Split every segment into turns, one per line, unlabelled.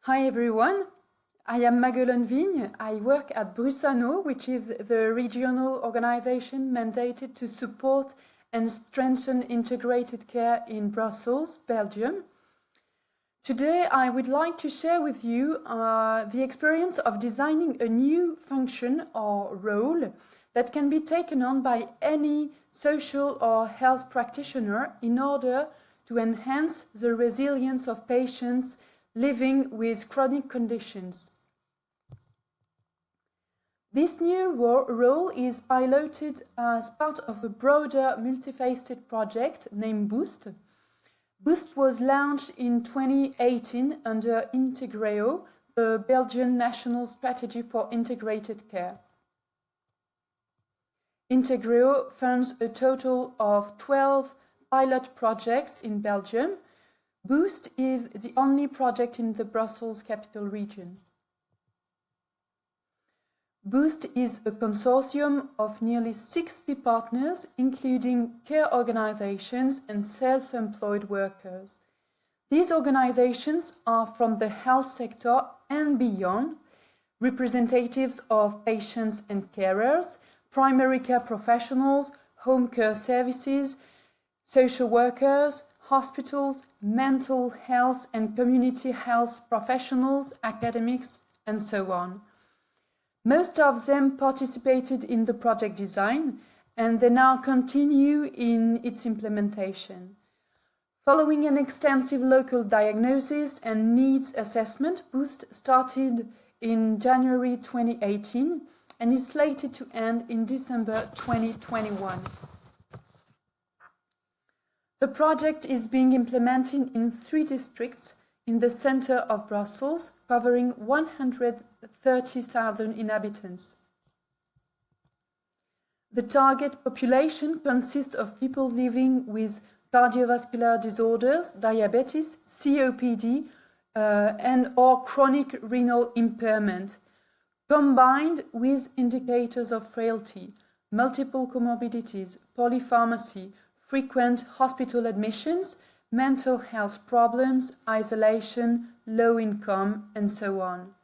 Hi everyone, I am Maguelone Vigne. I work at Brusano, which is the regional organization mandated to support and strengthen integrated care in Brussels, Belgium. Today I would like to share with you the experience of designing a new function or role that can be taken on by any social or health practitioner in order to enhance the resilience of patients living with chronic conditions. This new role is piloted as part of a broader multifaceted project named Boost. Boost was launched in 2018 under Integreo, the Belgian National Strategy for Integrated Care. Integreo funds a total of 12 pilot projects in Belgium. Boost is the only project in the Brussels capital region. Boost is a consortium of nearly 60 partners, including care organizations and self-employed workers. These organizations are from the health sector and beyond, representatives of patients and carers, primary care professionals, home care services, social workers, hospitals, mental health and community health professionals, academics, and so on. Most of them participated in the project design, and they now continue in its implementation. Following an extensive local diagnosis and needs assessment, Boost started in January 2018 and is slated to end in December 2021. The project is being implemented in 3 districts in the center of Brussels, covering 130,000 inhabitants. The target population consists of people living with cardiovascular disorders, diabetes, COPD, and/or chronic renal impairment, combined with indicators of frailty, multiple comorbidities, polypharmacy, frequent hospital admissions, mental health problems, isolation, low income, and so on.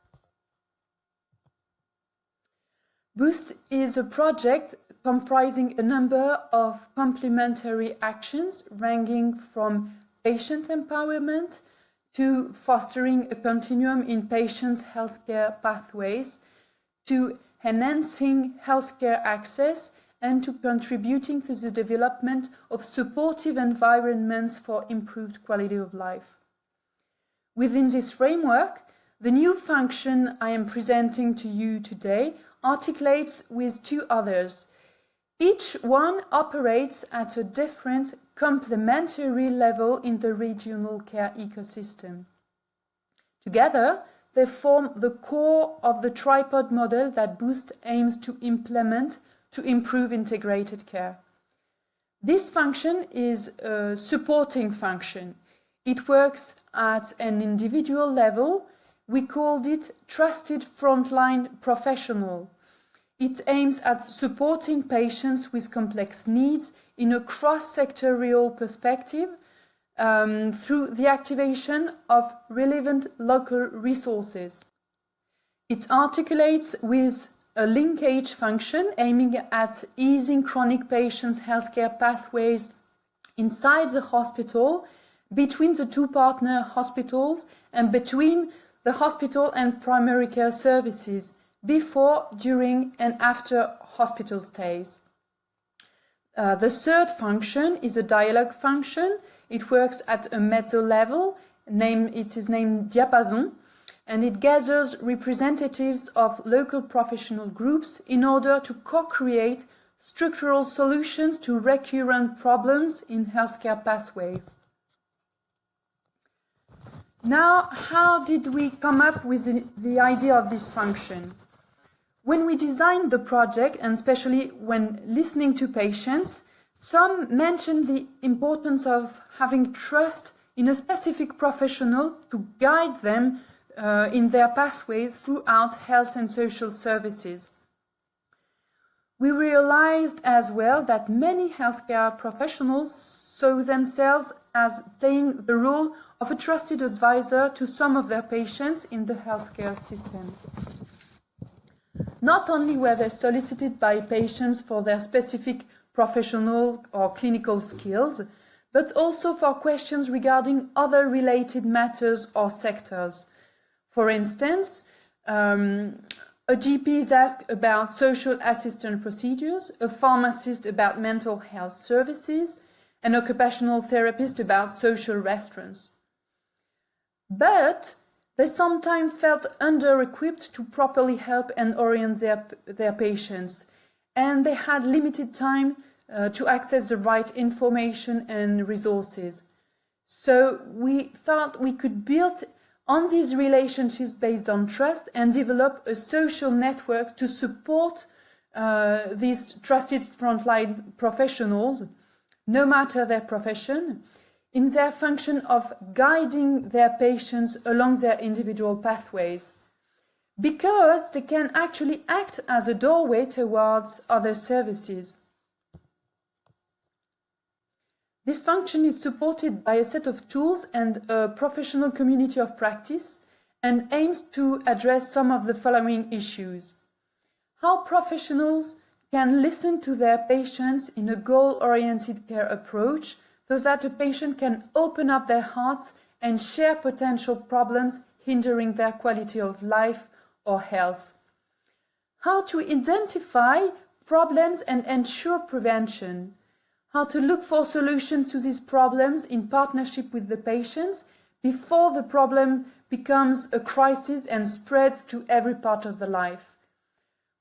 Boost is a project comprising a number of complementary actions ranging from patient empowerment to fostering a continuum in patients' healthcare pathways, to enhancing healthcare access, and to contributing to the development of supportive environments for improved quality of life. Within this framework, the new function I am presenting to you today articulates with 2 others. Each one operates at a different complementary level in the regional care ecosystem. Together, they form the core of the tripod model that Boost aims to implement to improve integrated care. This function is a supporting function. It works at an individual level. We called it trusted frontline professional. It aims at supporting patients with complex needs in a cross-sectorial perspective through the activation of relevant local resources. It articulates with a linkage function aiming at easing chronic patients' healthcare pathways inside the hospital, between the 2 partner hospitals, and between the hospital and primary care services, before, during, and after hospital stays. The third function is a dialogue function. It works at a mezzo level, it is named Diapason, and it gathers representatives of local professional groups in order to co-create structural solutions to recurrent problems in healthcare pathways. Now, how did we come up with the idea of this function? When we designed the project, and especially when listening to patients, some mentioned the importance of having trust in a specific professional to guide them in their pathways throughout health and social services. We realized as well that many healthcare professionals saw themselves as playing the role of a trusted advisor to some of their patients in the healthcare system. Not only were they solicited by patients for their specific professional or clinical skills, but also for questions regarding other related matters or sectors. For instance, a GP is asked about social assistance procedures, a pharmacist about mental health services, an occupational therapist about social restaurants. But they sometimes felt under-equipped to properly help and orient their patients, and they had limited time to access the right information and resources. So we thought we could build on these relationships based on trust and develop a social network to support these trusted frontline professionals, no matter their profession, in their function of guiding their patients along their individual pathways, because they can actually act as a doorway towards other services. This function is supported by a set of tools and a professional community of practice and aims to address some of the following issues. How professionals can listen to their patients in a goal-oriented care approach so that a patient can open up their hearts and share potential problems hindering their quality of life or health. How to identify problems and ensure prevention. How to look for solutions to these problems in partnership with the patients before the problem becomes a crisis and spreads to every part of the life.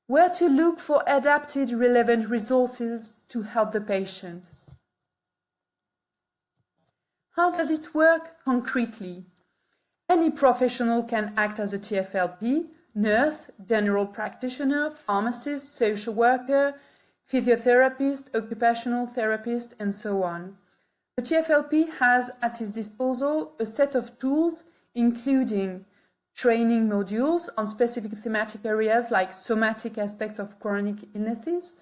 Where to look for adapted, relevant resources to help the patient. How does it work concretely? Any professional can act as a TFLP, nurse, general practitioner, pharmacist, social worker, physiotherapist, occupational therapist, and so on. The TFLP has at its disposal a set of tools including training modules on specific thematic areas like somatic aspects of chronic illnesses,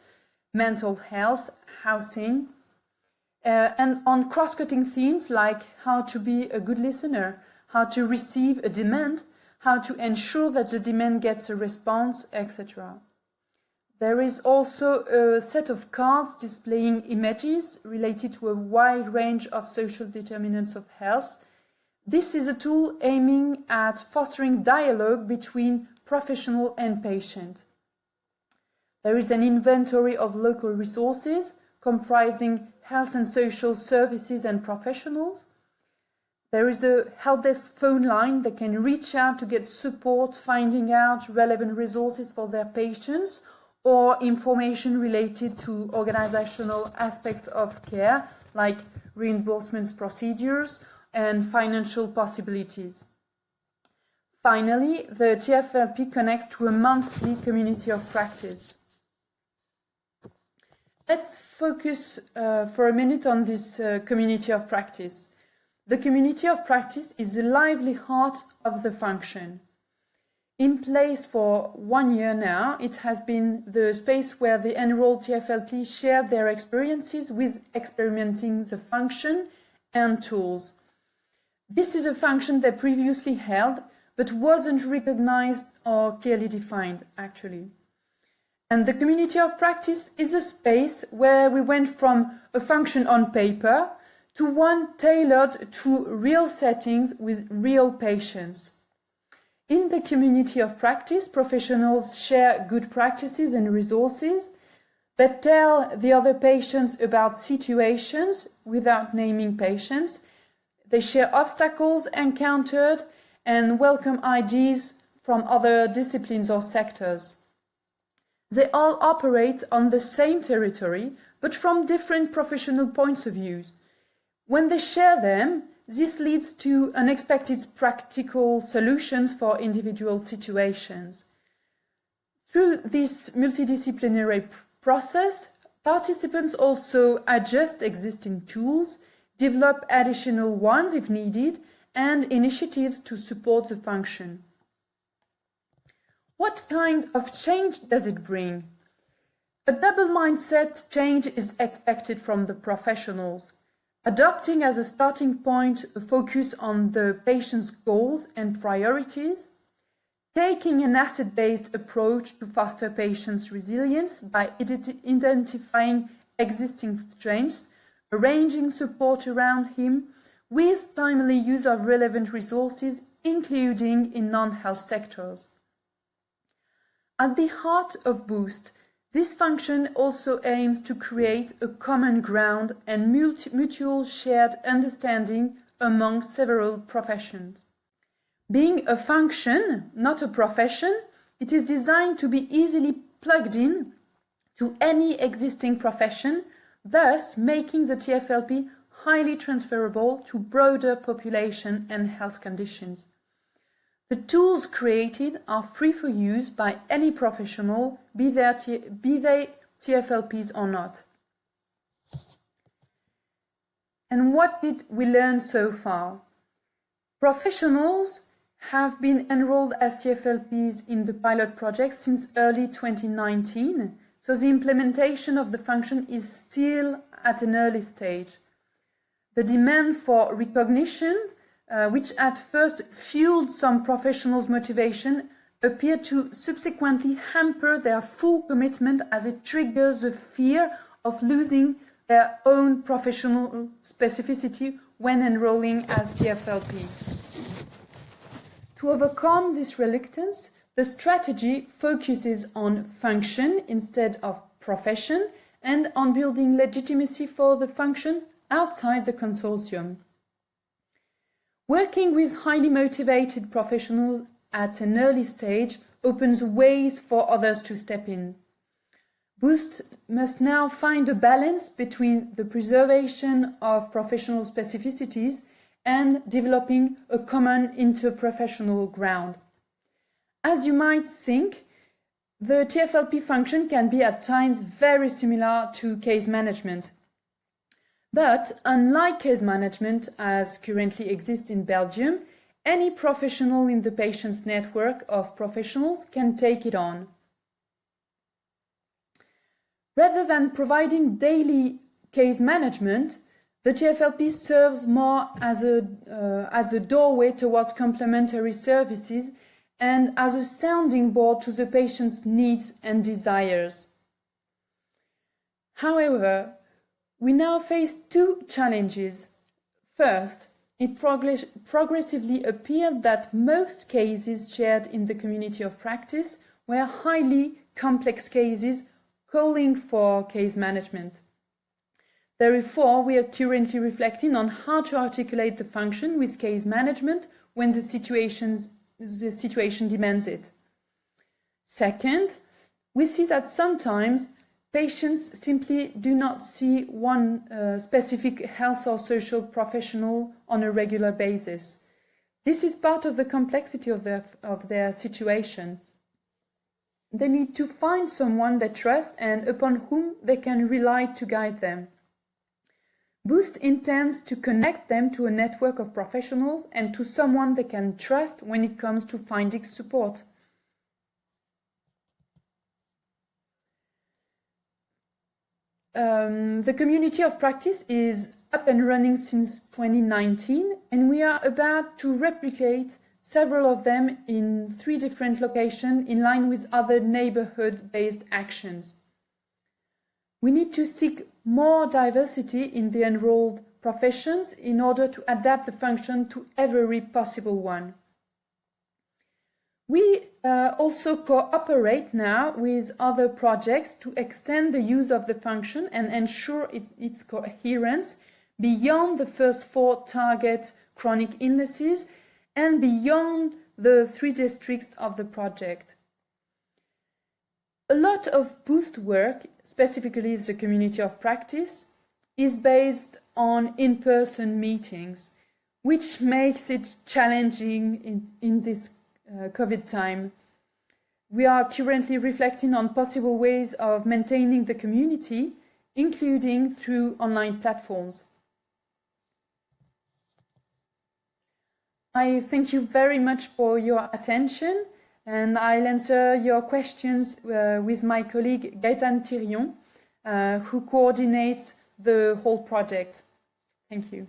mental health, housing, and on cross-cutting themes like how to be a good listener, how to receive a demand, how to ensure that the demand gets a response, etc. There is also a set of cards displaying images related to a wide range of social determinants of health. This is a tool aiming at fostering dialogue between professional and patient. There is an inventory of local resources comprising health and social services and professionals. There is a help desk phone line that can reach out to get support, finding out relevant resources for their patients, or information related to organizational aspects of care, like reimbursement procedures and financial possibilities. Finally, the TFLP connects to a monthly community of practice. Let's focus for a minute on this community of practice. The community of practice is the lively heart of the function. In place for 1 year now, it has been the space where the enrolled TFLP shared their experiences with experimenting the function and tools. This is a function they previously held, but wasn't recognized or clearly defined, actually. And the community of practice is a space where we went from a function on paper to one tailored to real settings with real patients. In the community of practice, professionals share good practices and resources that tell the other patients about situations without naming patients. They share obstacles encountered and welcome ideas from other disciplines or sectors. They all operate on the same territory, but from different professional points of view. When they share them, this leads to unexpected practical solutions for individual situations. Through this multidisciplinary process, participants also adjust existing tools, develop additional ones if needed, and initiatives to support the function. What kind of change does it bring? A double mindset change is expected from the professionals, adopting as a starting point a focus on the patient's goals and priorities, taking an asset-based approach to foster patients' resilience by identifying existing strengths, arranging support around him with timely use of relevant resources, including in non-health sectors. At the heart of Boost, this function also aims to create a common ground and mutual shared understanding among several professions. Being a function, not a profession, it is designed to be easily plugged in to any existing profession, thus making the TFLP highly transferable to broader population and health conditions. The tools created are free for use by any professional, be they TFLPs or not. And what did we learn so far? Professionals have been enrolled as TFLPs in the pilot project since early 2019, so the implementation of the function is still at an early stage. The demand for recognition, which at first fueled some professionals' motivation, appeared to subsequently hamper their full commitment as it triggers the fear of losing their own professional specificity when enrolling as TFLPs. To overcome this reluctance, the strategy focuses on function instead of profession and on building legitimacy for the function outside the consortium. Working with highly motivated professionals at an early stage opens ways for others to step in. Boost must now find a balance between the preservation of professional specificities and developing a common interprofessional ground. As you might think, the TFLP function can be at times very similar to case management. But unlike case management as currently exists in Belgium, any professional in the patient's network of professionals can take it on. Rather than providing daily case management, the TFLP serves more as a doorway towards complementary services and as a sounding board to the patient's needs and desires. However, we now face two challenges. First, it progressively appeared that most cases shared in the community of practice were highly complex cases calling for case management. Therefore, we are currently reflecting on how to articulate the function with case management when the situation demands it. Second, we see that sometimes patients simply do not see one specific health or social professional on a regular basis. This is part of the complexity of their situation. They need to find someone they trust and upon whom they can rely to guide them. Boost intends to connect them to a network of professionals and to someone they can trust when it comes to finding support. The community of practice is up and running since 2019, and we are about to replicate several of them in 3 different locations in line with other neighborhood-based actions. We need to seek more diversity in the enrolled professions in order to adapt the function to every possible one. We also cooperate now with other projects to extend the use of the function and ensure its coherence beyond the first 4 target chronic illnesses and beyond the 3 districts of the project. A lot of Boost work, specifically the community of practice, is based on in-person meetings, which makes it challenging in this COVID time. We are currently reflecting on possible ways of maintaining the community, including through online platforms. I thank you very much for your attention. and I'll answer your questions with my colleague Gaëtan Thirion, who coordinates the whole project. Thank you.